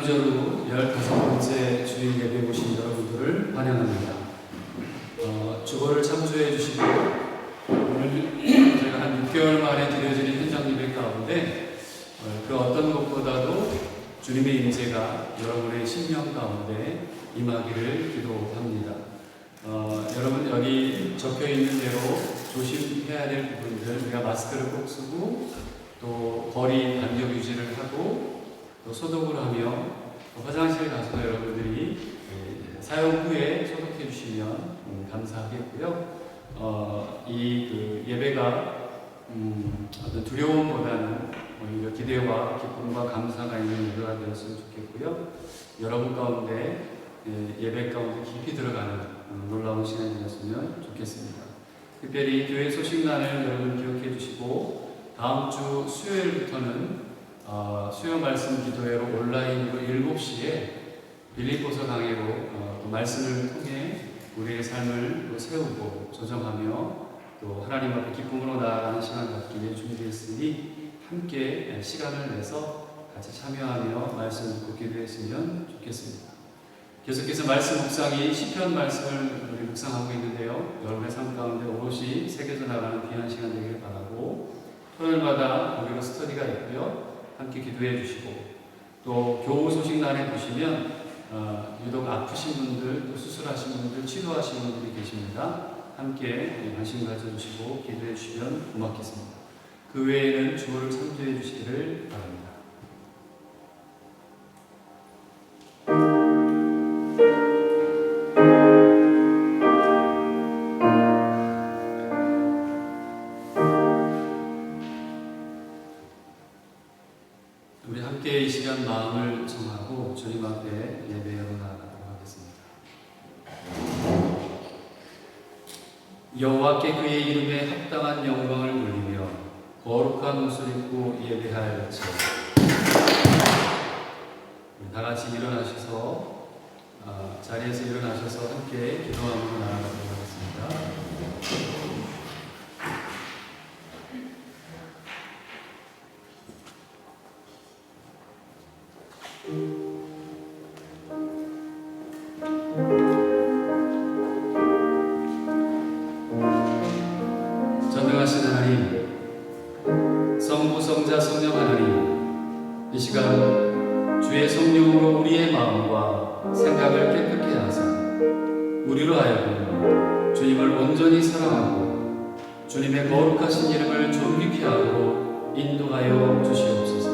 장기적으로 15번째 주일 예배 오신 여러분들을 환영합니다. 주보를 참조해 주시고 오늘 저희가 한 6개월 만에 드려지는 현장 예배 가운데 그 어떤 것보다도 주님의 임재가 여러분의 심령 가운데 임하기를 기도합니다. 여러분 여기 적혀있는 대로 조심해야 될 부분들, 우리가 마스크를 꼭 쓰고 또 거리 간격 유지를 하고 또 소독을 하며 또 화장실 가서 여러분들이 사용 후에 소독해 주시면 감사하겠고요. 이 예배가 어떤 두려움보다는 오히려 기대와 기쁨과 감사가 있는 예배가 되었으면 좋겠고요. 여러분 가운데 예배 가운데 깊이 들어가는 놀라운 시간이 되었으면 좋겠습니다. 특별히 교회 소식란을 여러분 기억해 주시고 다음 주 수요일부터는 수요 말씀 기도회로 온라인으로 7시에 빌립보서 강해로 말씀을 통해 우리의 삶을 또 세우고 조정하며 또 하나님 앞에 기쁨으로 나아가는 시간 갖기 위해 준비했으니 함께 시간을 내서 같이 참여하며 말씀 듣고 기도했으면 좋겠습니다. 계속해서 말씀 묵상이 시편 말씀을 우리 묵상하고 있는데요. 여러분의 삶 가운데 오롯이 새겨져 나가는 귀한 시간 되기를 바라고 토요일마다 무료로 스터디가 있고요. 함께 기도해 주시고 또 교우 소식란에 보시면 유독 아프신 분들 또 수술하신 분들 치료하신 분들이 계십니다. 함께 관심 가져주시고 기도해 주시면 고맙겠습니다. 그 외에는 주보를 참조해 주시기를 바랍니다. 우리 함께 이 시간 마음을 정하고 주님 앞에 예배하러 나아가도록 하겠습니다. 여호와께 그의 이름에 합당한 영광을 돌리며 거룩한 옷을 입고 예배하였지. 다 같이 일어나셔서 자리에서 일어나셔서 함께 기도하며 나아가도록 하겠습니다. 전능하신 하나님, 성부, 성자, 성령 하나님, 이 시간 주의 성령으로 우리의 마음과 생각을 깨끗게 하사 우리로 하여금 주님을 온전히 사랑하고 주님의 거룩하신 이름을 존귀케 하고 인도하여 주시옵소서.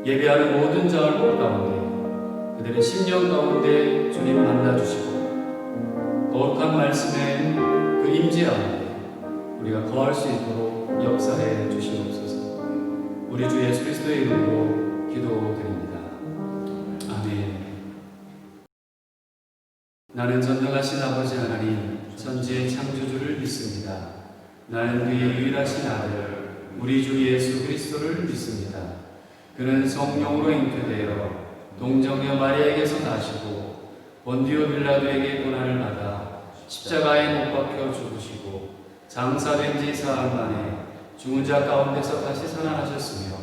예배하는 모든 자들 가운데 그들의 심령 가운데 주님 만나주시고 거룩한 말씀의 그 임재 안에 우리가 거할 수 있도록 역사해 주시옵소서. 우리 주 예수 그리스도의 이름으로 기도드립니다. 아멘. 나는 전능하신 아버지 하나님 천지의 창조주를 믿습니다. 나는 그의 유일하신 아들 우리 주 예수 그리스도를 믿습니다. 그는 성령으로 잉태되어 동정녀 마리아에게서 나시고 본디오 빌라도에게 고난을 받아 십자가에 못 박혀 죽으시고 장사된 지 사흘 만에 죽은 자 가운데서 다시 살아나셨으며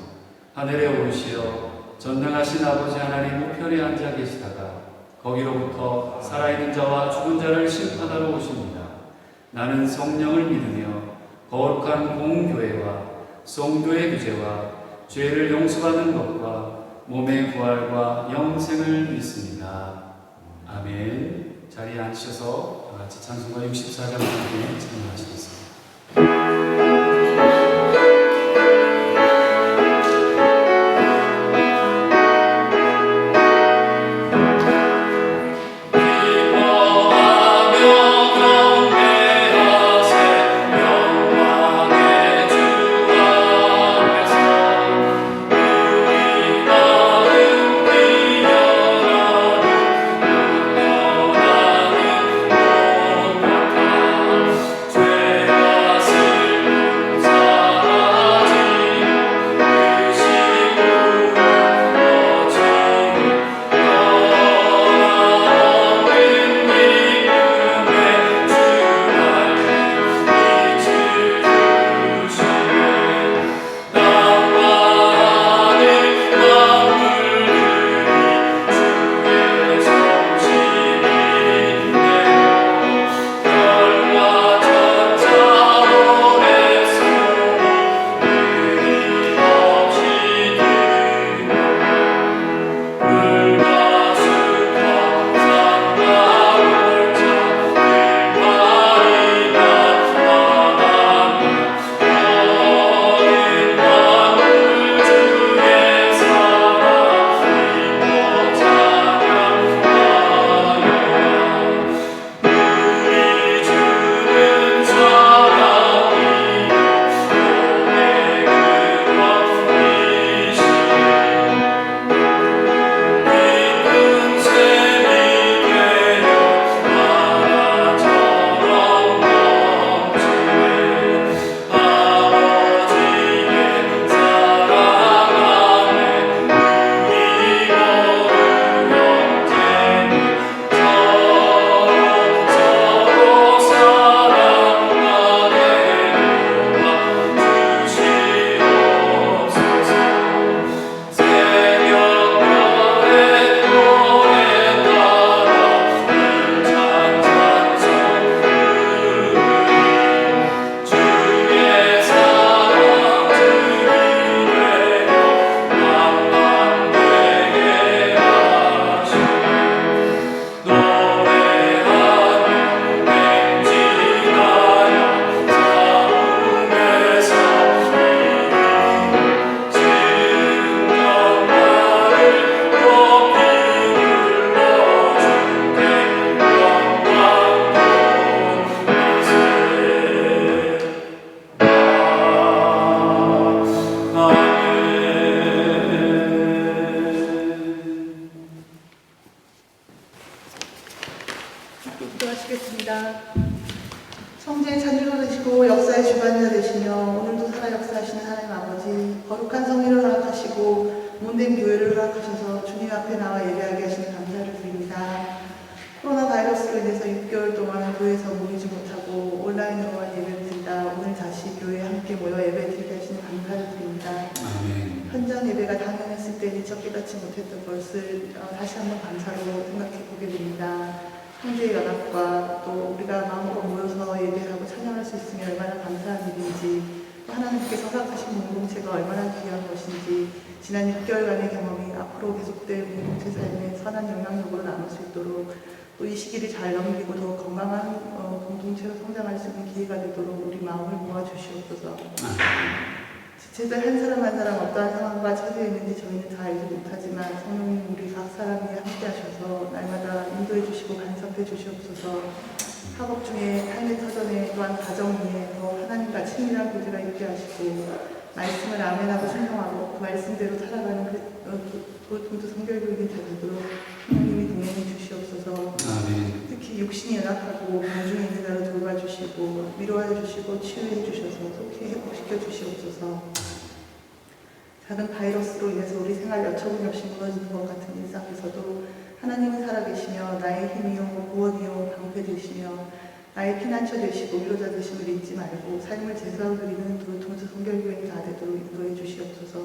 하늘에 오르시어 전능하신 아버지 하나님 우편에 앉아 계시다가 거기로부터 살아있는 자와 죽은 자를 심판하러 오십니다. 나는 성령을 믿으며 거룩한 공교회와 성도의 규제와 죄를 용서받는 것과 몸의 부활과 영생을 믿습니다. 아멘. 자리에 앉으셔서 같이 찬송가 64장 함께 찬양하시겠습니다. 죄 역사의 주관자 되시며 오늘도 살아 역사하시는 하나님 아버지, 거룩한 성의를 허락하시고 몸된 교회를 허락하셔서 주님 앞에 나와 예배하게 하시는 감사를 드립니다. 코로나 바이러스로 인해서 6개월 동안 교회에서 모이지 못하고 온라인으로만 예배를 드리다 오늘 다시 교회에 함께 모여 예배 드리게 하시는 감사를 드립니다. 아멘. 현장 예배가 당연했을 때 미처 깨닫지 못했던 것을 다시 한번 감사로 생각해 보게 됩니다. 형제의 연합과 또 우리가 마음으로 모여서 예배하고 찬양할 수 있으면 얼마나 감사한 일인지, 또 하나님께서 허락하신 공동체가 얼마나 귀한 것인지, 지난 6개월간의 경험이 앞으로 계속될 공동체 삶에 선한 영향력으로 남을 수 있도록, 또 이 시기를 잘 넘기고 더 건강한 공동체로 성장할 수 있는 기회가 되도록 우리 마음을 모아주시옵소서. 지체들 한 사람 한 사람 어떠한 상황과 처해 있는지 저희는 다 알지 못하지만 성령님 우리 각 사람 위에 함께 하셔서 날마다 인도해 주시고 간섭해 주시옵소서. 학업 중에 삶의 터전에 또한 가정 위에 더 하나님과 친밀한 교제가 있게 하시고 말씀을 아멘하고 순종하고 그 말씀대로 살아가는 도토 성결교육이 되도록 하나님이 동행해 주시옵소서. 아멘. 특히 육신이 연약하고 병중에 있는 자를 돌봐주시고 위로해 주시고 치유해 주셔서 속히 회복시켜 주시옵소서. 작은 바이러스로 인해서 우리 생활 여처구니 없이 무너지는 것 같은 일상에서도 하나님은 살아계시며 나의 힘이요 구원이요 방패 되시며 나의 피난처 되시고 위로자 되심을 잊지 말고 삶을 제사로 드리는 도토 성결교회가 다 되도록 인도해 주시옵소서.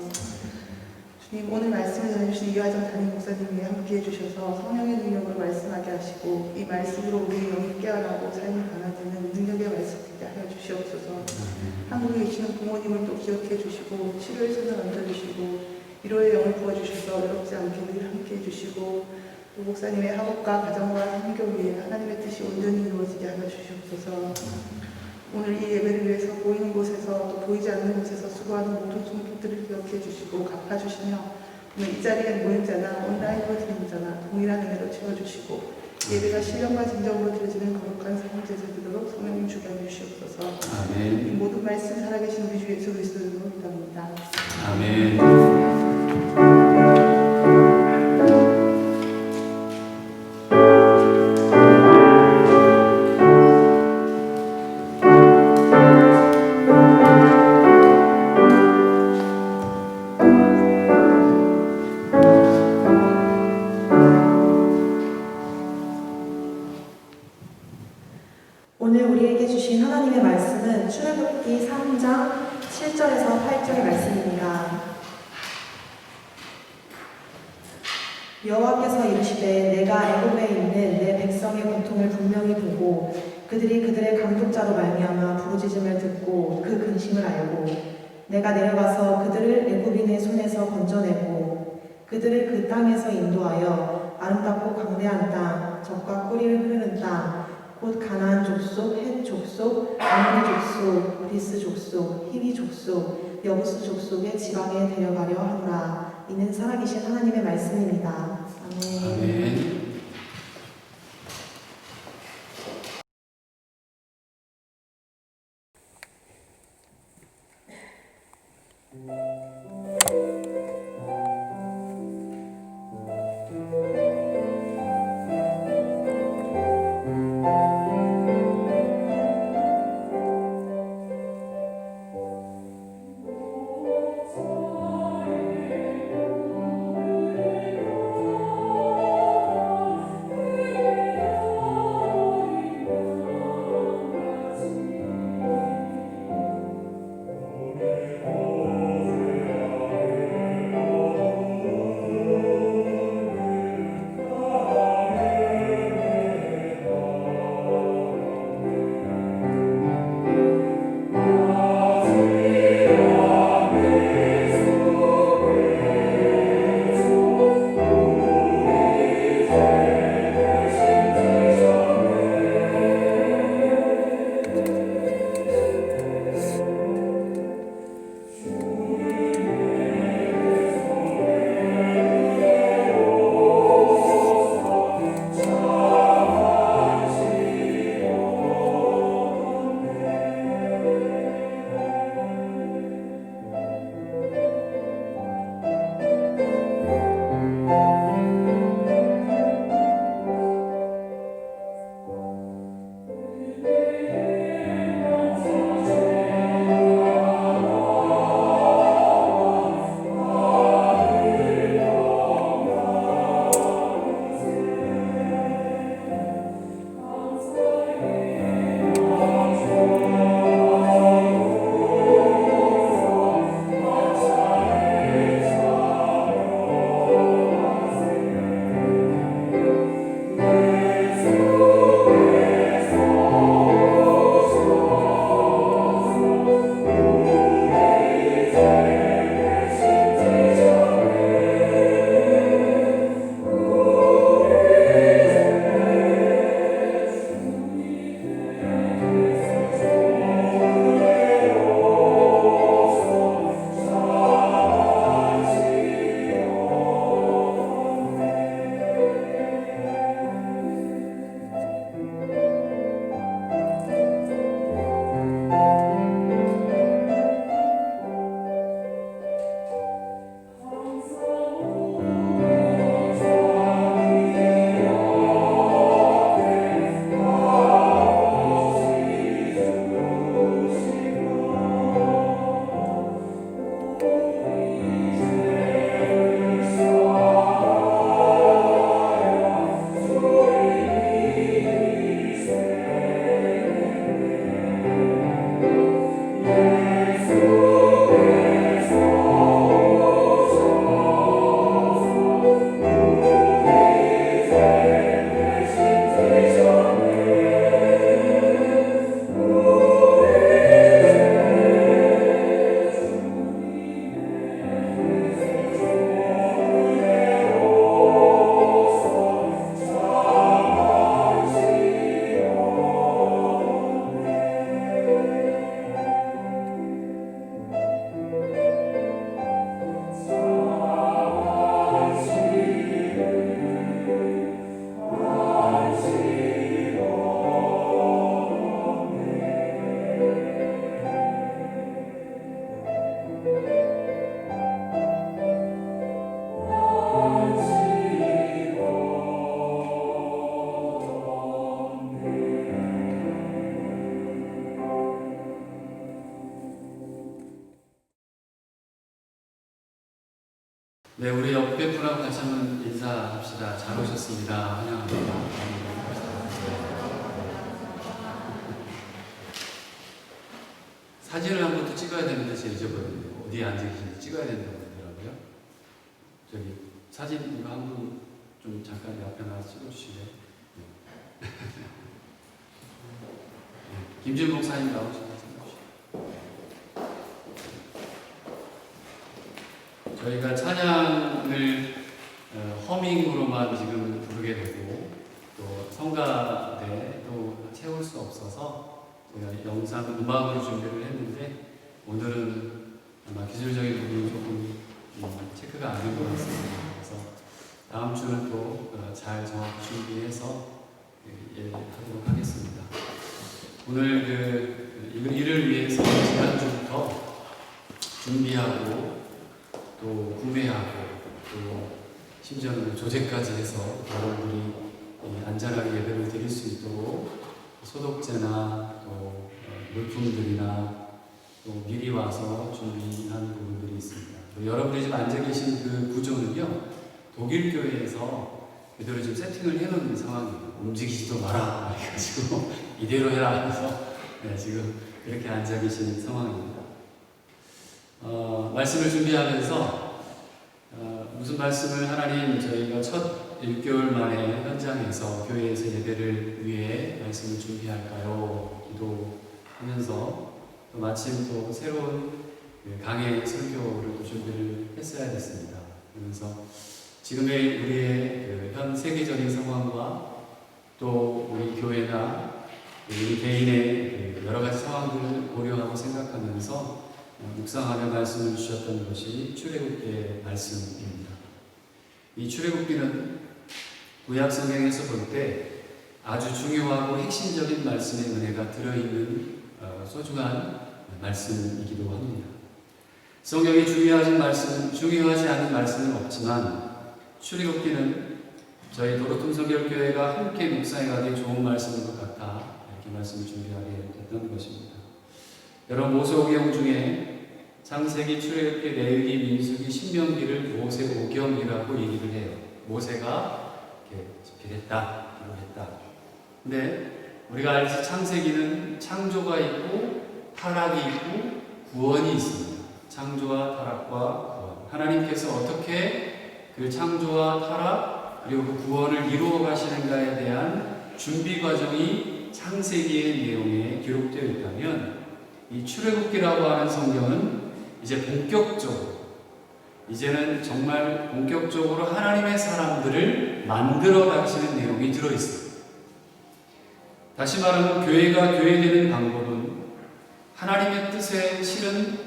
주님, 오늘 말씀을 전해주신 이화정 담임 목사님이 함께해 주셔서 성령의 능력으로 말씀하게 하시고 이 말씀으로 우리의 영이 깨어나고 삶이 변화되는 능력의 말씀을 하여 주시옵소서. 한국에 계시는 부모님을 또 기억해 주시고 치료의 손을 얹어주시고 위로의 영을 부어주셔서 외롭지 않게 늘 함께해 주시고 또 목사님의 학업과 가정과 선교 위에 하나님의 뜻이 온전히 이루어지게 하여 주시옵소서. 오늘 이 예배를 위해서 보이는 곳에서 또 보이지 않는 곳에서 수고하는 모든 종족들을 기억해 주시고 갚아주시며 오늘 이 자리에 모인 자나 온라인으로 드리는 자나 동일한 은혜로 채워주시고 예배가 신령과 진정으로 드려지는 거룩한 삶을 되도록 성령님 주게 하여 주시옵소서. 아멘. 이 모든 말씀 살아계신 우리 주 예수 그리스도로 기도합니다. 아멘. 오늘 우리에게 주신 하나님의 말씀은 출애굽기 3장 7절에서 8절의 말씀입니다. 여호와께서 이르시되 내가 애굽에 있는 내 백성의 고통을 분명히 보고 그들이 그들의 감독자로 말미암아 부르짖음을 듣고 그 근심을 알고 내가 내려가서 그들을 애굽인의 손에서 건져내고 그들을 그 땅에서 인도하여 아름답고 광대한 땅, 젖과 꿀이 흐르는 땅 곧 가나안 족속, 헷 족속, 아모리 족속, 그리스 족속, 히위 족속, 여부스 족속의 지방에 데려가려 하노라. 이는 살아계신 하나님의 말씀입니다. 아멘. 아멘. 네, 우리 옆에 분하고 같이 한번 인사합시다. 잘 오셨습니다. 환영합니다. 사진을 한 번 또 찍어야 되는데 제가 잊어버렸네요. 어디에 앉아 계신지 찍어야 된다고 하더라고요. 저기 사진 이거 한 분 좀 잠깐 옆에 나와서 찍어주시래요. 네. 김준 목사님 나오시면 저희가 찬양을 허밍으로만 지금 부르게 되고 또 성가대도 채울 수 없어서 제가 영상 음악으로 준비를 했는데 오늘은 아마 기술적인 부분이 조금 체크가 안 된 것 같습니다. 그래서 다음 주는 또 잘 정확히 준비해서 하도록 하겠습니다. 오늘 이를 위해서 지난주부터 준비하고 또 구매하고 또 심지어는 조제까지 해서 여러분들이 안전하게 예배를 드릴 수 있도록 소독제나 또 물품들이나 또 미리 와서 준비한 부분들이 있습니다. 여러분들이 지금 앉아 계신 그 구조는요, 독일 교회에서 그대로 지금 세팅을 해놓은 상황이에요. 움직이지도 마라 해가지고 이대로 해라 해서 지금 그렇게 앉아 계신 상황입니다. 말씀을 준비하면서 무슨 말씀을 하나님 저희가 첫 1개월 만에 현장에서 교회에서 예배를 위해 말씀을 준비할까요? 기도하면서 또 마침 또 새로운 강의 설교를 또 준비를 했어야 됐습니다. 그러면서 지금의 우리의 현 세계적인 상황과 또 우리 교회나 우리 개인의 여러 가지 상황들을 고려하고 생각하면서 묵상하며 말씀을 주셨던 것이 출애굽기의 말씀입니다. 이 출애굽기는 구약 성경에서 볼 때 아주 중요하고 핵심적인 말씀의 은혜가 들어있는 소중한 말씀이기도 합니다. 성경이 중요하지 않은 말씀은 없지만 출애굽기는 저희 도로통 성결교회가 함께 묵상해가기 좋은 말씀인 것 같아 이렇게 말씀을 준비하게 됐던 것입니다. 여러분 모세오경 중에 창세기, 출애굽기, 레위기, 민수기, 신명기를 모세오경이라고 얘기를 해요. 모세가 이렇게 집필했다, 기록했다. 근데 우리가 알듯이 창세기는 창조가 있고 타락이 있고 구원이 있습니다. 창조와 타락과 구원. 하나님께서 어떻게 그 창조와 타락 그리고 그 구원을 이루어 가시는가에 대한 준비 과정이 창세기의 내용에 기록되어 있다면 이 출애굽기라고 하는 성경은 이제 본격적으로 이제는 정말 본격적으로 하나님의 사람들을 만들어 가시는 내용이 들어있어요. 다시 말하면 교회가 교회되는 방법은 하나님의 뜻에 실은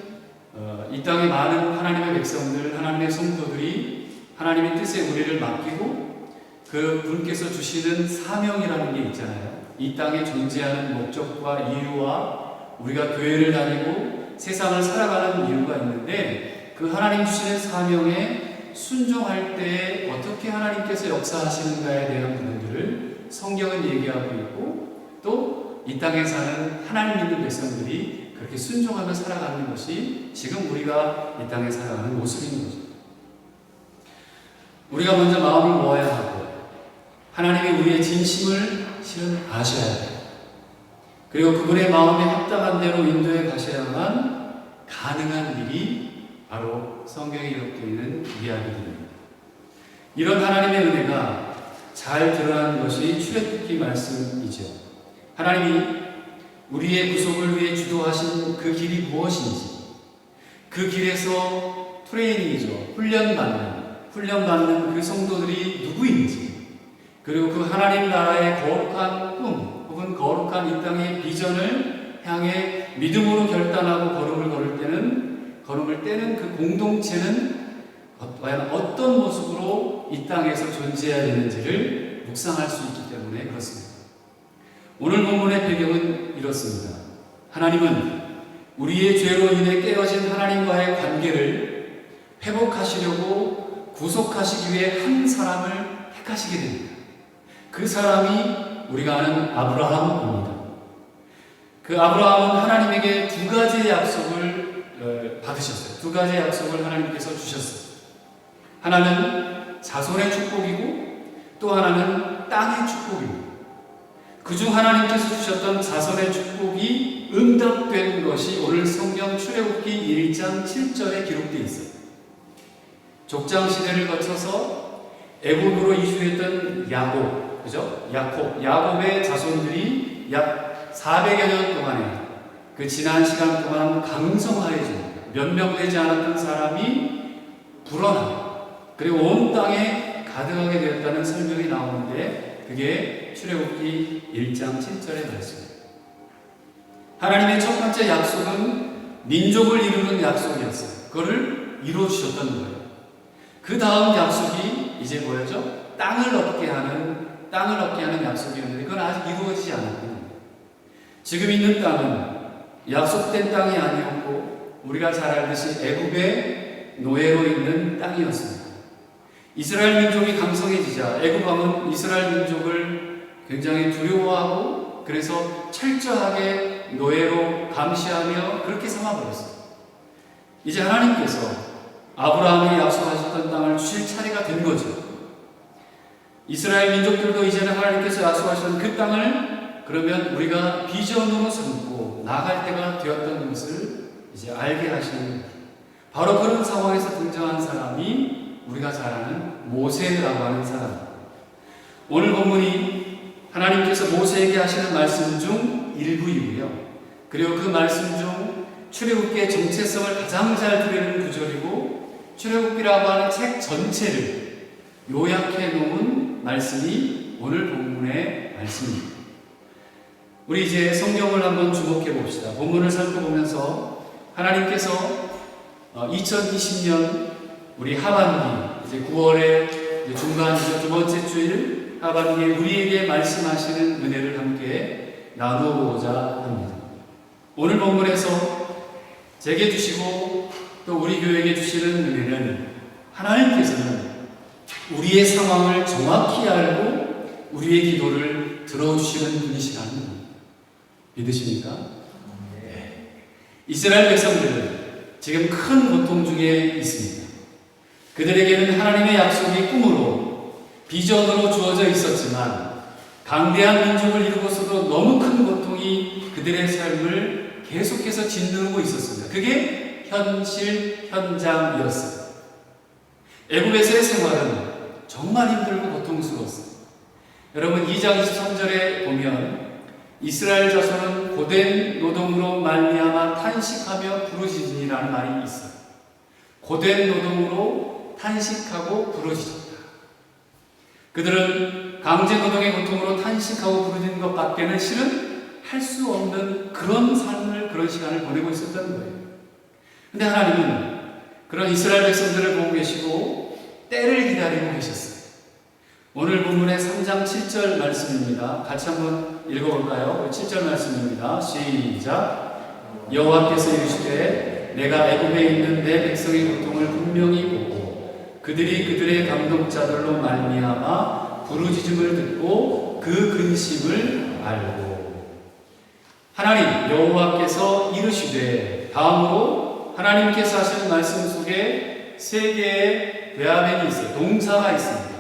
이 땅의 많은 하나님의 백성들, 하나님의 성도들이 하나님의 뜻에 우리를 맡기고 그 분께서 주시는 사명이라는 게 있잖아요. 이 땅에 존재하는 목적과 이유와 우리가 교회를 다니고 세상을 살아가는 이유가 있는데 그 하나님 주시는 사명에 순종할 때 어떻게 하나님께서 역사하시는가에 대한 부분들을 성경은 얘기하고 있고 또 이 땅에 사는 하나님 믿는 백성들이 그렇게 순종하며 살아가는 것이 지금 우리가 이 땅에 살아가는 모습인 거죠. 우리가 먼저 마음을 모아야 하고 하나님이 우리의 진심을 실은 아셔야 돼요. 그리고 그분의 마음에 합당한 대로 인도해 가셔야만 가능한 일이 바로 성경에 기록되어 있는 이야기들입니다. 이런 하나님의 은혜가 잘 드러난 것이 출애굽기 말씀이죠. 하나님이 우리의 구속을 위해 주도하신 그 길이 무엇인지, 그 길에서 트레이닝이죠. 훈련받는 그 성도들이 누구인지, 그리고 그 하나님 나라의 거룩한 꿈 혹은 거룩한 이 땅의 비전을 향해 믿음으로 결단하고 걸음을 떼는 그 공동체는 과연 어떤 모습으로 이 땅에서 존재해야 되는지를 묵상할 수 있기 때문에 그렇습니다. 오늘 본문의 배경은 이렇습니다. 하나님은 우리의 죄로 인해 깨어진 하나님과의 관계를 회복하시려고 구속하시기 위해 한 사람을 택하시게 됩니다. 그 사람이 우리가 아는 아브라함입니다. 그 아브라함은 하나님에게 두 가지의 약속을 받으셨어요. 두 가지의 약속을 하나님께서 주셨어요. 하나는 자손의 축복이고 또 하나는 땅의 축복입니다. 그중 하나님께서 주셨던 자손의 축복이 응답된 것이 오늘 성경 출애굽기 1장 7절에 기록되어 있어요. 족장 시대를 거쳐서 애굽으로 이주했던 야곱, 그죠? 야곱의 자손들이 약 400여 년 동안에 그 지난 시간 동안 강성하여집니다. 몇 명 되지 않았던 사람이 불어나고 그리고 온 땅에 가득하게 되었다는 설명이 나오는데 그게 출애굽기 1장 7절의 말씀입니다. 하나님의 첫 번째 약속은 민족을 이루는 약속이었어요. 그거를 이루어주셨던 거예요. 그 다음 약속이 이제 뭐였죠? 땅을 얻게 하는 약속이었는데 그건 아직 이루어지지 않았거든요. 지금 있는 땅은 약속된 땅이 아니었고 우리가 잘 알듯이 애굽의 노예로 있는 땅이었습니다. 이스라엘 민족이 강성해지자 애굽 왕은 이스라엘 민족을 굉장히 두려워하고 그래서 철저하게 노예로 감시하며 그렇게 삼아버렸어요. 이제 하나님께서 아브라함이 약속하셨던 땅을 주실 차례가 된 거죠. 이스라엘 민족들도 이제는 하나님께서 약속하셨던 그 땅을 그러면 우리가 비전으로 삼고 나갈 때가 되었던 것을 이제 알게 하시는 거예요. 바로 그런 상황에서 등장한 사람이 우리가 잘 아는 모세라고 하는 사람입니다. 오늘 본문이 하나님께서 모세에게 하시는 말씀 중 일부이고요. 그리고 그 말씀 중 출애굽기의 정체성을 가장 잘 드리는 구절이고 출애굽기라고 하는 책 전체를 요약해 놓은 말씀이 오늘 본문의 말씀입니다. 우리 이제 성경을 한번 주목해 봅시다. 본문을 살펴보면서 하나님께서 2020년 우리 하반기 이제 9월의 중간이죠. 두 번째 주일 하반기에 우리에게 말씀하시는 은혜를 함께 나누고자 합니다. 오늘 본문에서 제게 주시고 또 우리 교회에게 주시는 은혜는 하나님께서는 우리의 상황을 정확히 알고 우리의 기도를 들어주시는 분이시라는 겁니다. 믿으십니까? 네. 이스라엘 백성들은 지금 큰 고통 중에 있습니다. 그들에게는 하나님의 약속이 꿈으로 비전으로 주어져 있었지만 강대한 민족을 이루고서도 너무 큰 고통이 그들의 삶을 계속해서 짓누르고 있었습니다. 그게 현장이었어요. 애굽에서의 생활은 정말 힘들고 고통스러웠어요. 여러분 2장 23절에 보면 이스라엘 자손은 고된 노동으로 말미암아 탄식하며 부르짖으니라는 말이 있어요. 고된 노동으로 탄식하고 부르짖었다. 그들은 강제 노동의 고통으로 탄식하고 부르짖는 것밖에는 실은 할 수 없는 그런 삶을 그런 시간을 보내고 있었던 거예요. 근데 하나님은 그런 이스라엘 백성들을 보고 계시고 때를 기다리고 계셨어요. 오늘 본문의 3장 7절 말씀입니다. 같이 한번 읽어볼까요? 7절 말씀입니다. 시작. 여호와께서 이르시되 내가 애굽에 있는 내 백성의 고통을 분명히 보고 그들이 그들의 감독자들로 말미암아 부르짖음을 듣고 그 근심을 알고. 하나님 여호와께서 이르시되 다음으로 하나님께서 하시는 말씀 속에 세 개의 베아멘이 있어요. 동사가 있습니다.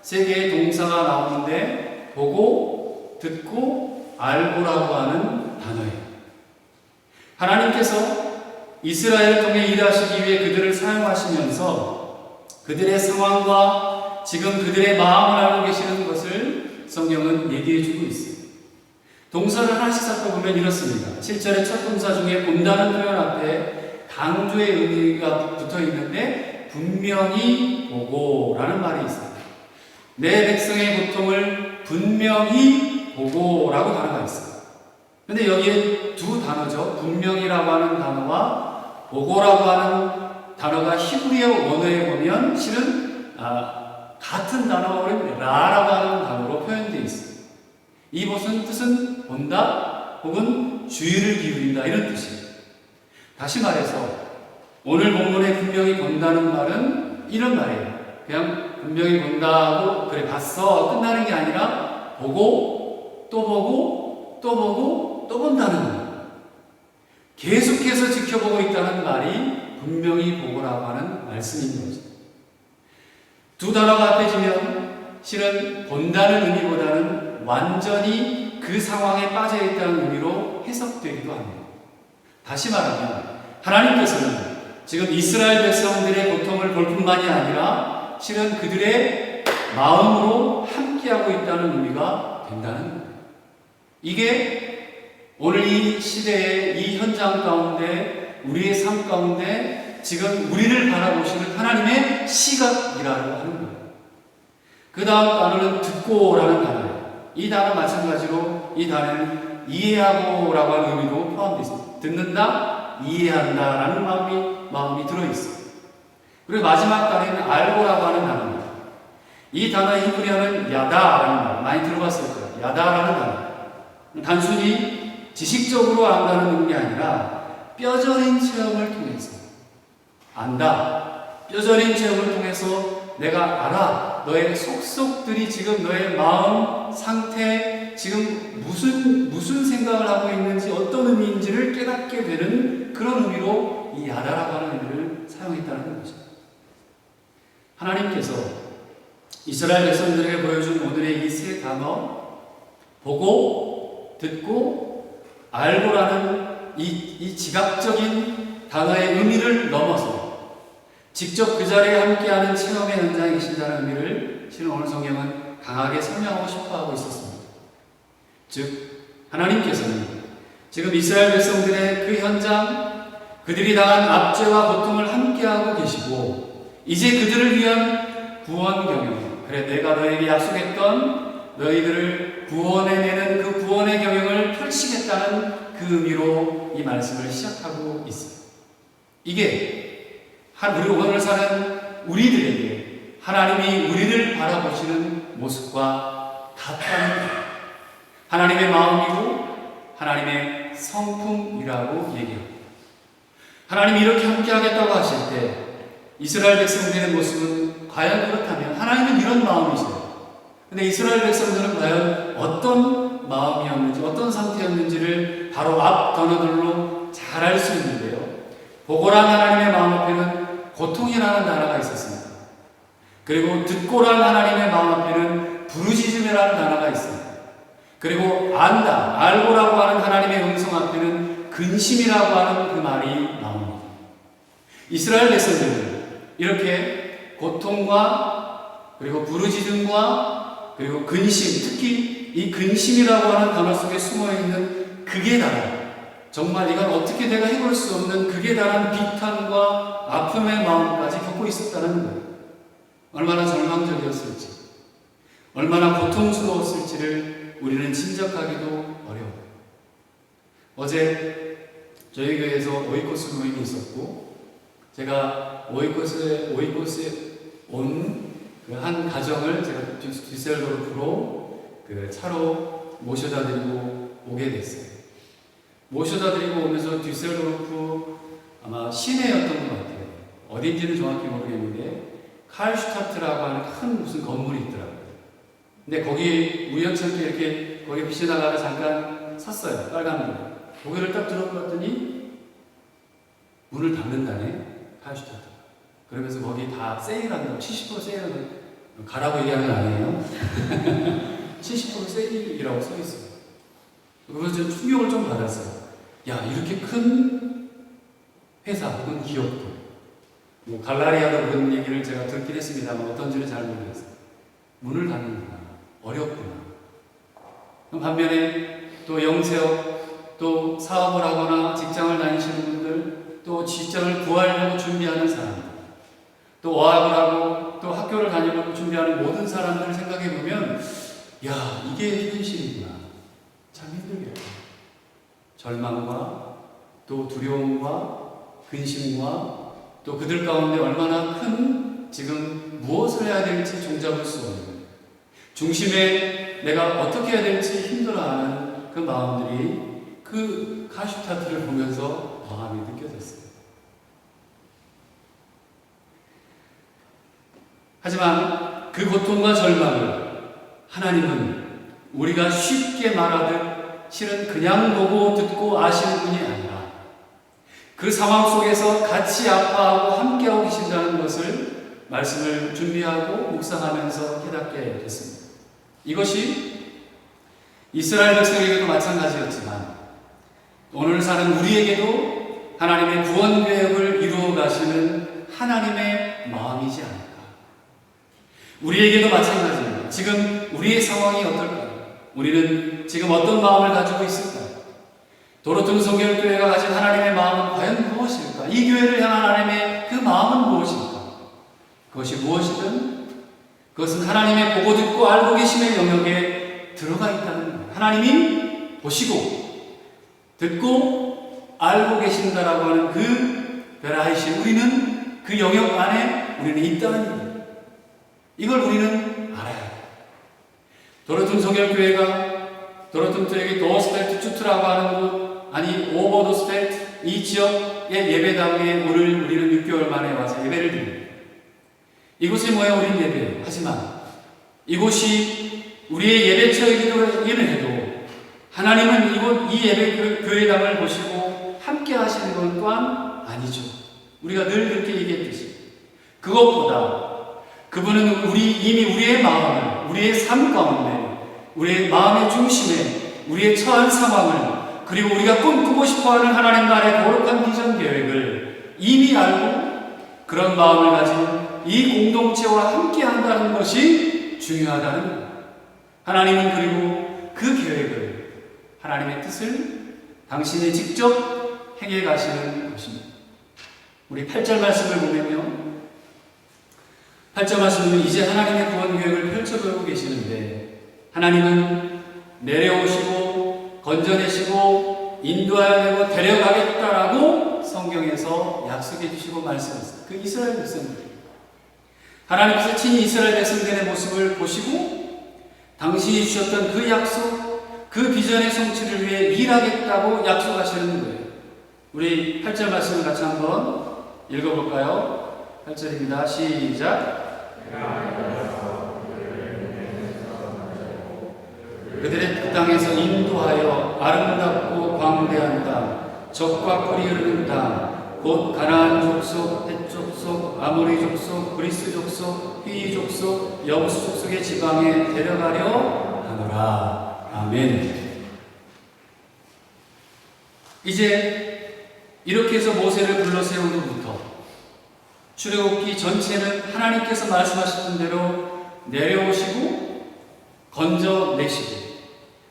세 개의 동사가 나오는데 보고, 듣고, 알고라고 하는 단어예요. 하나님께서 이스라엘을 통해 일하시기 위해 그들을 사용하시면서 그들의 상황과 지금 그들의 마음을 알고 계시는 것을 성경은 얘기해 주고 있어요. 동사를 하나씩 살펴보면 이렇습니다. 7절의 첫 동사 중에 본다는 표현 앞에 강조의 의미가 붙어 있는데 분명히 보고라는 말이 있어요. 내 백성의 고통을 분명히 보고라고 단어가 있어요. 근데 여기에 두 단어죠. 분명히라고 하는 단어와 보고라고 하는 단어가 히브리어 원어에 보면 실은 같은 단어가 라라고 하는 단어로 표현되어 있어요. 이 뜻은 본다 혹은 주의를 기울인다 이런 뜻이에요. 다시 말해서 오늘 본문에 분명히 본다는 말은 이런 말이에요. 그냥 분명히 본다고 그래 봤어 끝나는 게 아니라 보고 또 보고 또 보고 또 본다는 거예요. 계속해서 지켜보고 있다는 말이 분명히 보고라고 하는 말씀인 거죠. 두 단어가 합해지면 실은 본다는 의미보다는 완전히 그 상황에 빠져 있다는 의미로 해석되기도 합니다. 다시 말하면 하나님께서는 지금 이스라엘 백성들의 고통을 볼 뿐만이 아니라 실은 그들의 마음으로 함께하고 있다는 의미가 된다는 거예요. 이게 오늘 이 시대의 이 현장 가운데 우리의 삶 가운데 지금 우리를 바라보시는 하나님의 시각이라고 하는 거예요. 그 다음 단어는 듣고라는 단어예요. 이 단어 마찬가지로 이 단어는 이해하고라고 하는 의미도 포함되어 있습니다. 듣는다, 이해한다 라는 마음이 들어있어요. 그리고 마지막 단어는 알고라고 하는 단어입니다. 이 단어의 히브리어는 야다라는 말 많이 들어봤을 거예요. 야다라는 단어. 단순히 지식적으로 안다는 의미가 아니라 뼈저린 체험을 통해서 안다. 뼈저린 체험을 통해서 내가 알아. 너의 속속들이 지금 너의 마음 상태 지금 무슨 생각을 하고 있는지 어떤 의미인지를 깨닫게 되는 그런 의미로 이 야다라고 하는 의미를 사용했다는 거죠. 하나님께서 이스라엘 백성들에게 보여준 오늘의 이 세 단어 보고 듣고 알고라는 이 지각적인 단어의 의미를 넘어서 직접 그 자리에 함께하는 체험의 현장에 계신다는 의미를 실은 오늘 성경은 강하게 설명하고 싶어하고 있었습니다. 즉 하나님께서는 지금 이스라엘 백성들의 그 현장 그들이 당한 압제와 고통을 함께하고 계시고 이제 그들을 위한 구원 경영 그래 내가 너에게 약속했던 너희들을 구원해내는 그 구원의 경영을 펼치겠다는 그 의미로 이 말씀을 시작하고 있어요. 이게 우리 오늘 사는 우리들에게 하나님이 우리를 바라보시는 모습과 같다는 거예요. 하나님의 마음이고 하나님의 성품이라고 얘기합니다. 하나님이 이렇게 함께하겠다고 하실 때 이스라엘 백성들의 모습은 과연 그렇다면 하나님은 이런 마음이세요. 근데 이스라엘 백성들은 과연 어떤 마음이었는지 어떤 상태였는지를 바로 앞 단어들로 잘 알 수 있는데요. 보고란 하나님의 마음 앞에는 고통이라는 단어가 있었습니다. 그리고 듣고란 하나님의 마음 앞에는 부르짖음이라는 단어가 있습니다. 그리고 안다, 알고라고 하는 하나님의 음성 앞에는 근심이라고 하는 그 말이 나옵니다. 이스라엘 백성들은 이렇게 고통과 그리고 부르짖음과 그리고 근심, 특히 이 근심이라고 하는 단어 속에 숨어있는 극에 달한 정말 이건 어떻게 내가 해볼 수 없는 극에 달한 비탄과 아픔의 마음까지 겪고 있었다는 거예요. 얼마나 절망적이었을지, 얼마나 고통스러웠을지를 우리는 짐작하기도 어려워요. 어제 저희 교회에서 오이코스 모임이 있었고 제가 오이코스에 온 그 한 가정을 제가 뒤셀도르프로 그 차로 모셔다 드리고 오게 됐어요. 모셔다 드리고 오면서 뒤셀도르프 아마 시내였던 것 같아요. 어딘지는 정확히 모르겠는데 칼슈타트라고 하는 큰 무슨 건물이 있더라고요. 근데 거기 우연찮게 이렇게 거기 빛이 나가서 잠깐 섰어요. 빨간 불. 고개를 딱 들어봤더니 문을 닫는다네. 칼슈타트. 그러면서 거기 다 세일한다고 70% 세일한다고 가라고 얘기하는 건 아니에요. 70% 세일이라고 써 있어요. 그래서 저 충격을 좀 받았어요. 야, 이렇게 큰 회사 혹은 기업도 뭐 갈라리아도 그런 얘기를 제가 듣긴 했습니다만 어떤지는 잘 모르겠어요. 문을 닫는구나. 어렵구나. 그럼 반면에 또 영세업 또 사업을 하거나 직장을 다니시는 분들 또 직장을 구하려고 준비하는 사람들 또 어학을 하고 또 학교를 다니려고 준비하는 모든 사람들을 생각해보면 야, 이게 현실이구나. 참 힘들겠다. 절망과 또 두려움과 근심과 또 그들 가운데 얼마나 큰 지금 무엇을 해야 될지 종잡을 수 없는 중심에 내가 어떻게 해야 될지 힘들어하는 그 마음들이 그 카슈타트를 보면서 마음이 느껴졌어요. 하지만 그 고통과 절망을 하나님은 우리가 쉽게 말하듯 실은 그냥 보고 듣고 아시는 분이 아니라 그 상황 속에서 같이 아파하고 함께하고 계신다는 것을 말씀을 준비하고 묵상하면서 깨닫게 됐습니다. 이것이 이스라엘 백성에게도 마찬가지였지만 오늘 사는 우리에게도 하나님의 구원 계획을 이루어 가시는 하나님의 마음이지 않을까. 우리에게도 마찬가지입니다. 지금 우리의 상황이 어떨까요? 우리는 지금 어떤 마음을 가지고 있을까요? 도로통 성결교회가 가진 하나님의 마음은 과연 무엇일까? 이 교회를 향한 하나님의 그 마음은 무엇일까? 그것이 무엇이든 그것은 하나님의 보고 듣고 알고 계심의 영역에 들어가 있다는 거예요. 하나님이 보시고 듣고 알고 계신다라고 하는 그 베라이신, 우리는 그 영역 안에 우리는 있다는 거예요. 이걸 우리는 알아야 해요. 도로통 성결교회가 도로통트에게 도어스펠트 쭈트라고 하는 곳, 아니 오버도스펠트 이 지역의 예배당에 오늘 우리는 6개월 만에 와서 예배를 드립니다. 이곳이 뭐야? 우린 예배예요. 하지만 이곳이 우리의 예배처이기도 해도 하나님은 이 예배 교회당을 보시고 함께 하시는 것 또한 아니죠. 우리가 늘 그렇게 얘기했듯이 그것보다 그분은 이미 우리의 마음을, 우리의 삶 가운데, 우리의 마음의 중심에, 우리의 처한 상황을, 그리고 우리가 꿈꾸고 싶어하는 하나님 나라의 거룩한 비전 계획을 이미 알고 그런 마음을 가진 이 공동체와 함께 한다는 것이 중요하다는 거예요. 하나님은 그리고 그 계획을, 하나님의 뜻을 당신이 직접 행해 가시는 것입니다. 우리 8절 말씀을 보면요. 8절 말씀은 이제 하나님의 구원 계획을 펼쳐보고 계시는데 하나님은 내려오시고 건져내시고 인도하여 데려가겠다라고 성경에서 약속해 주시고 말씀하셨어요. 그 이스라엘 백성들. 하나님께서 친히 이스라엘 백성들의 모습을 보시고 당신이 주셨던 그 약속, 그 비전의 성취를 위해 일하겠다고 약속하시는 거예요. 우리 8절 말씀을 같이 한번 읽어볼까요? 8절입니다. 시작. 그들의 그 땅에서 인도하여 아름답고 광대한 땅, 적과 꿀이 흐르는 땅, 곧 가나안 족속, 헷 족속, 아모리 족속, 그리스 족속, 휘 족속, 여부스 족속의 지방에 데려가려 하노라. 아멘. 이제 이렇게 해서 모세를 불러 세우고부터 출애굽기 전체는 하나님께서 말씀하셨던 대로 내려오시고 건져내시고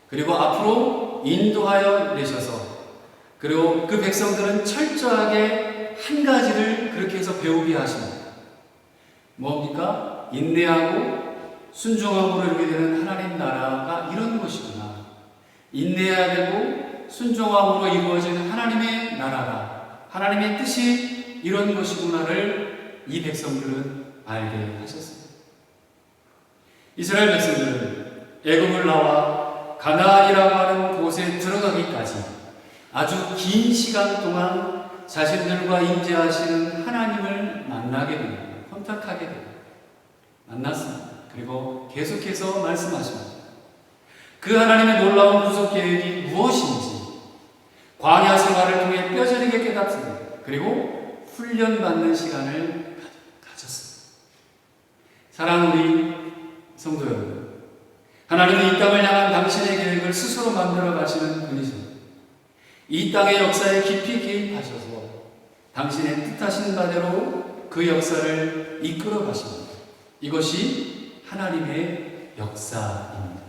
그리고 앞으로 인도하여 내셔서 그리고 그 백성들은 철저하게 한 가지를 그렇게 해서 배우게 하십니다. 뭡니까? 인내하고 순종함으로 이루게 되는 하나님 나라가 이런 것이구나. 인내해야 되고 순종함으로 이루어지는 하나님의 나라가, 하나님의 뜻이 이런 것이구나를 이 백성들은 알게 하셨습니다. 이스라엘 백성들은 애굽을 나와 가나안이라고 하는 곳에 들어가기까지 아주 긴 시간 동안 자신들과 임재하시는 하나님을 만나게 됩니다. 컨택하게 됩니다. 만났습니다. 그리고 계속해서 말씀하십니다. 그 하나님의 놀라운 구속 계획이 무엇인지 광야 생활을 통해 뼈저리게 깨닫습니다. 그리고 훈련받는 시간을 가졌습니다. 사랑하는 우리 성도 여러분, 하나님은 이 땅을 향한 당신의 계획을 스스로 만들어 가시는 분이십니다. 이 땅의 역사에 깊이 개입하셔서 당신의 뜻하신 바대로 그 역사를 이끌어 가십니다. 이것이 하나님의 역사입니다.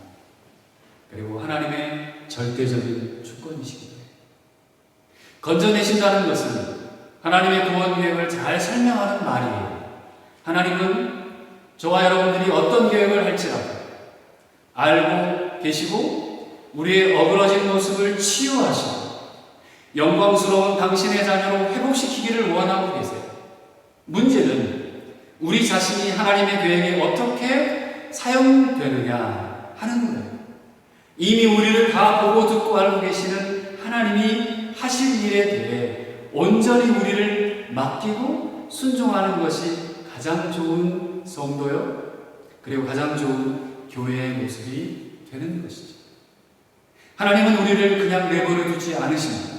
그리고 하나님의 절대적인 주권이시기도 해요. 건져내신다는 것은 하나님의 구원 계획을 잘 설명하는 말이에요. 하나님은 저와 여러분들이 어떤 계획을 할지라도 알고 계시고 우리의 어그러진 모습을 치유하시고 영광스러운 당신의 자녀로 회복시키기를 원하고 계세요. 문제는 우리 자신이 하나님의 계획에 어떻게 사용되느냐 하는 거예요. 이미 우리를 다 보고 듣고 알고 계시는 하나님이 하실 일에 대해 온전히 우리를 맡기고 순종하는 것이 가장 좋은 성도요, 그리고 가장 좋은 교회의 모습이 되는 것이죠. 하나님은 우리를 그냥 내버려 두지 않으십니다.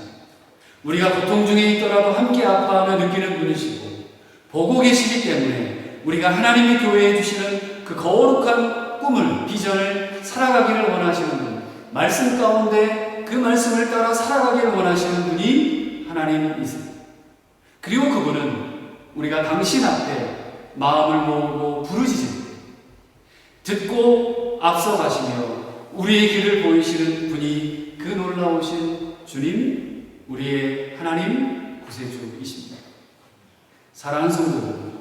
우리가 고통 중에 있더라도 함께 아파하며 느끼는 분이시고 보고 계시기 때문에 우리가 하나님의 교회에 주시는 그 거룩한 꿈을, 비전을 살아가기를 원하시는 분, 말씀 가운데 그 말씀을 따라 살아가기를 원하시는 분이 하나님이십니다. 그리고 그분은 우리가 당신 앞에 마음을 모으고 부르짖을 때 듣고 앞서가시며 우리의 길을 보이시는 분이 그 놀라우신 주님, 우리의 하나님 구세주이십니다. 사랑하는 성도들,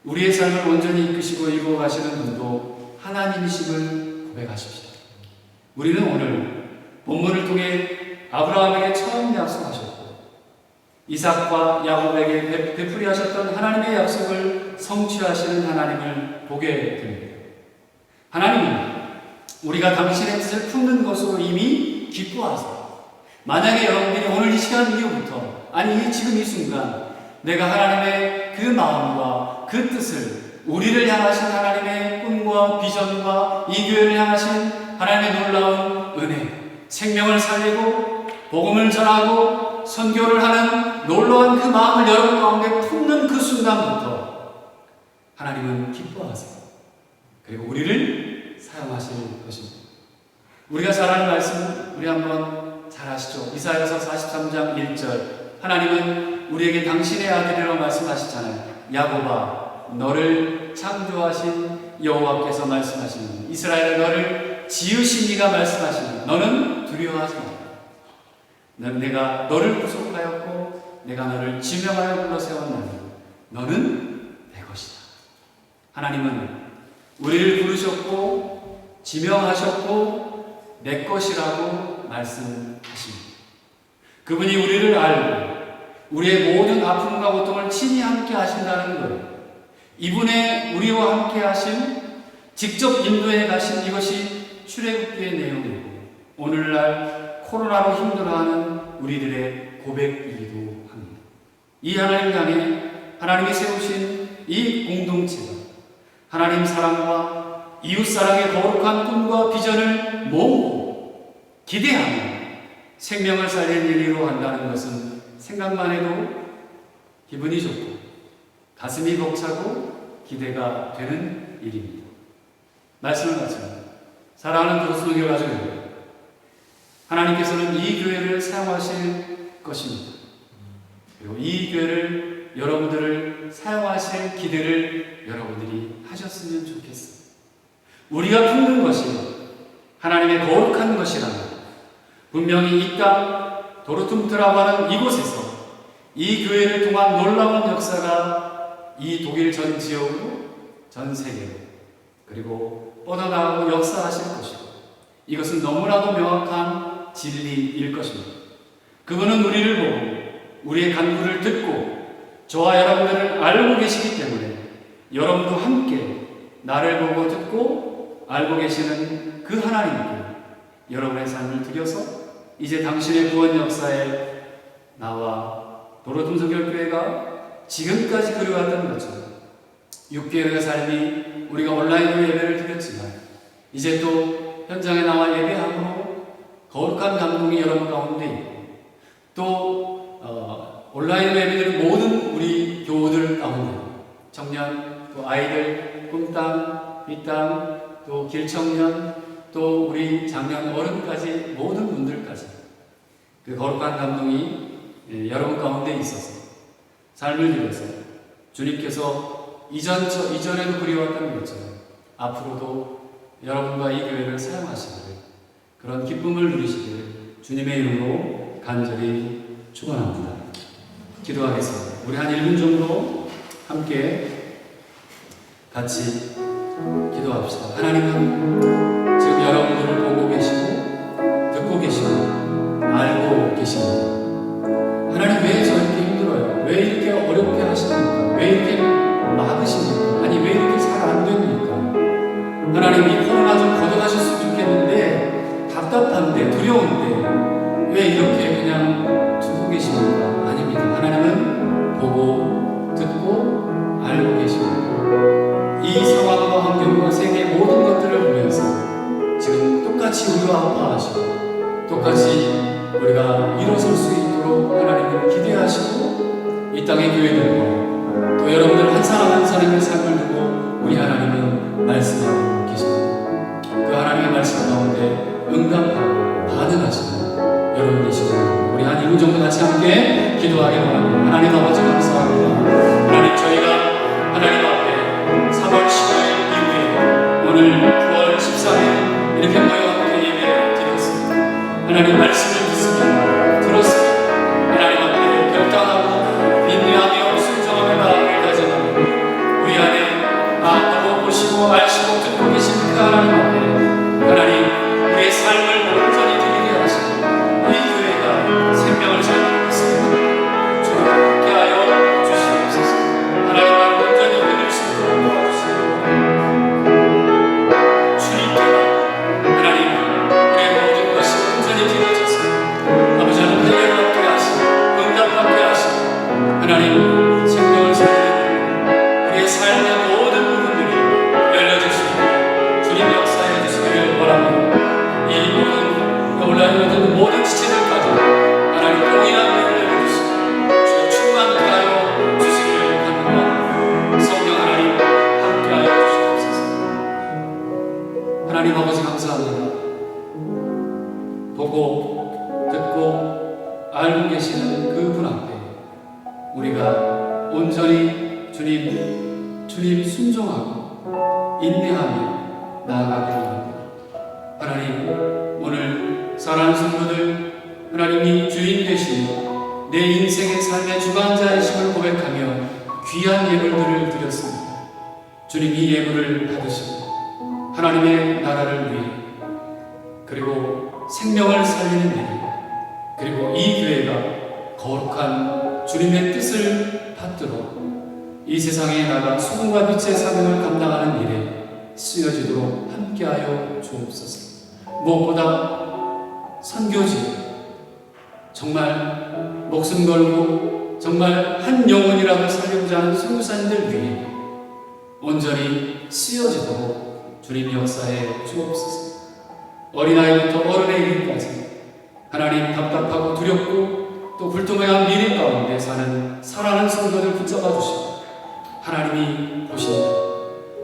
우리의 삶을 온전히 이끄시고 이루어가시는 분도 하나님이심을 고백하십시오. 우리는 오늘 본문을 통해 아브라함에게 처음 약속하셨고 이삭과 야곱에게 되풀이 하셨던 하나님의 약속을 성취하시는 하나님을 보게 됩니다. 하나님은 우리가 당신의 뜻을 품는 것으로 이미 기뻐하세요. 만약에 여러분들이 오늘 이 시간 이후부터, 아니 지금 이 순간 내가 하나님의 그 마음과 그 뜻을, 우리를 향하신 하나님의 꿈과 비전과 이 교회를 향하신 하나님의 놀라운 은혜, 생명을 살리고 복음을 전하고 선교를 하는 놀라운 그 마음을 여러분 가운데 품는 그 순간부터 하나님은 기뻐하세요. 그리고 우리를 사용하실 것입니다. 우리가 잘 아는 말씀, 우리 한번 잘 아시죠? 이사야서 43장 1절, 하나님은 우리에게 당신의 아들이라고 말씀하시잖아요. 야곱아, 너를 창조하신 여호와께서 말씀하시는, 이스라엘아, 너를 지으신 이가 말씀하시는, 너는 두려워하지 마. 내가 너를 구속하였고 내가 너를 지명하여 불러 세웠나니 너는 내 것이다. 하나님은 우리를 부르셨고 지명하셨고 내 것이라고 말씀하십니다. 그분이 우리를 알고 우리의 모든 아픔과 고통을 친히 함께 하신다는 것, 이분의 우리와 함께 하심, 직접 인도해 가신 이것이 출애굽기의 내용이고 오늘날 코로나로 힘들어하는 우리들의 고백이기도 합니다. 이 하나님 향해 하나님이 세우신 이 공동체가 하나님 사랑과 이웃 사랑의 거룩한 꿈과 비전을 모으고 기대하며 생명을 살리는 일로 한다는 것은 생각만 해도 기분이 좋고 가슴이 벅차고 기대가 되는 일입니다. 말씀을 마칩니다. 사랑하는 그리스도 가족들, 하나님께서는 이 교회를 사용하실 것입니다. 그리고 이 교회를, 여러분들을 사용하실 기대를 여러분들이 하셨으면 좋겠습니다. 우리가 품는 것이 하나님의 거룩한 것이라면 분명히 이 땅 도르툼트라고 하는 이곳에서 이 교회를 통한 놀라운 역사가 이 독일 전 지역으로, 전 세계로, 그리고 뻗어나가고 역사하실 것이고, 이것은 너무나도 명확한 진리일 것입니다. 그분은 우리를 보고 우리의 간구를 듣고 저와 여러분들을 알고 계시기 때문에 여러분도 함께 나를 보고 듣고 알고 계시는 그 하나님께 여러분의 삶을 드려서 이제 당신의 구원 역사에 나와 도로tum 성결교회가 지금까지 그려왔던 것처럼 6개월의 삶이 우리가 온라인으로 예배를 드렸지만 이제 또 현장에 나와 예배함으로 거룩한 감동이 여러분 가운데 있고 또 온라인으로 예배드리는 모든 우리 교우들 가운데 청년, 또 아이들, 꿈땅, 윗땅, 또 길청년, 또 우리 장년, 어른까지 모든 분들까지 그 거룩한 감동이 여러분 가운데 있어서 삶을 위해서 주님께서 이전에도 그리웠던 것처럼 앞으로도 여러분과 이 교회를 사용하시기를, 그런 기쁨을 누리시기를 주님의 이름으로 간절히 축원합니다. 기도하겠습니다. 우리 한 1분 정도 함께 같이 기도합시다. 하나님은 지금 여러분들을 보고 계시고 듣고 계시고 알고 계십니다. 하나님, 왜 저렇게 힘들어요? 왜 이렇게 어렵게 하십니까? 왜 이렇게 막으십니까? 아니, 왜 이렇게 잘 안 됩니까? 하나님, 이 코로나 좀 걷어가셨으면 좋겠는데, 답답한데, 두려운데 왜 이렇게 그냥 두고 계십니까? 아닙니다. 하나님은 보고 듣고 알고 계십니다. 이 상황과 환경과 세계의 모든 것들을 보면서 지금 똑같이 우리와 아파하시고 똑같이 우리가 일어설 수 있도록 하나님을 기대하시고 이 땅의 교회들과 또 여러분들 한 사람 한 사람의 삶을 두고 우리 하나님은 말씀하고 계십니다. 그 하나님의 말씀 가운데 응답하고 반응하시는 여러분이시고 우리 한 2분 정도 같이 함께 기도하기 바랍니다. 하나님 아버지 감사합니다. 하나님 저희가 하나님 앞에 3월 15일 이후에 오늘 9월 13일 이렇게 모여 함께 예배를 드렸습니다. 하나님 말씀을 듣습니다. 들었습니다. 하나님 앞에 결단하고 인내하며 순종하며 나아가길 다짐합니다. 우리 안에 보고 보시고 아시고 듣고 계신 그 하나님 앞에 하나님 우리의 삶을 온전히 드리게 하시고 이 교회가 생명을 살리고 있습니다. 주님 함께하여 주시옵소서. 하나님과 온전히 믿을 수 있도록 도와주시고 주님께가 하나님 우리의 모든 것이 온전히 드려져서 아버지 하나님 해결을 얻게 하시고 응답받게 하시고 하나님 생명을 살리는 우리의 삶의 모든 부분들이 열려질 수 있도록 주님 역사해 주시기를 바랍니다. 이 모든 온라인에 있는 모든 지체들까지 하나님 동일한 은혜를 내려주시고 주여 충만케 하여 주시기를 간구합니다. 성령 하나님 함께하여 주시옵소서. 하나님 아버지 감사합니다. 보고 듣고 알고 계시는 그 분 앞에 우리가 온전히 주님 순종하고 인내하며 나아가기를 원합니다. 하나님 오늘 사랑하는 성도들 하나님이 주인 되시며 내 인생의 삶의 주관자이심을 고백하며 귀한 예물들을 드렸습니다. 주님 이 예물을 받으시고 하나님의 나라를 위해 그리고 생명을 살리는 일 그리고 이 교회가 거룩한 주님의 뜻을 받들어 이 세상에 나가 수고와 빛의 사명을 감당하는 일에 쓰여지도록 함께하여 주옵소서. 무엇보다 선교지 정말 목숨 걸고 정말 한 영혼이라도 살리고자 하는 선교사님들 위해 온전히 쓰여지도록 주님 역사에 주옵소서. 어린아이부터 어른에 이르기까지 하나님 답답하고 두렵고 또 불투명한 미래 가운데 사는 사랑하는 성도들 붙잡아 주시고 하나님이 보신다.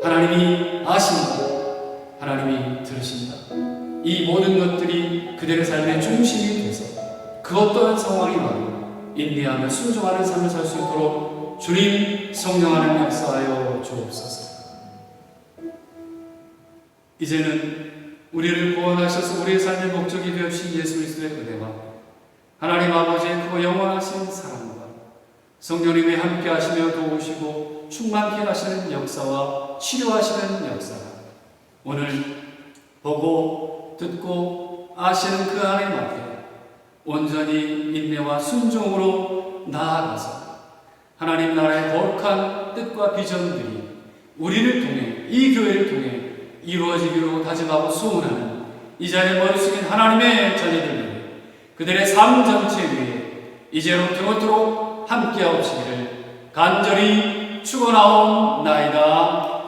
하나님이 아신다. 하나님이 들으신다. 이 모든 것들이 그들의 삶의 중심이 돼서 그 어떠한 상황이 와도 인내하며 순종하는 삶을 살 수 있도록 주님 성령 하나님 역사하여 주옵소서. 이제는 우리를 구원하셔서 우리의 삶의 목적이 되어주신 예수 그리스도의 은혜와 하나님 아버지의 그 영원하신 사랑과 성령님이 함께 하시며 도우시고 충만케 하시는 역사와 치료하시는 역사가 오늘 보고 듣고 아시는 그 하나님 앞에 온전히 인내와 순종으로 나아가서 하나님 나라의 거룩한 뜻과 비전들이 우리를 통해 이 교회를 통해 이루어지기로 다짐하고 소원하는 이 자리에 머리 숙인 하나님의 자녀들 위해 그들의 삶 전체 위에 이제로부터 영원토록 함께하옵시기를 간절히 축원하옵나이다.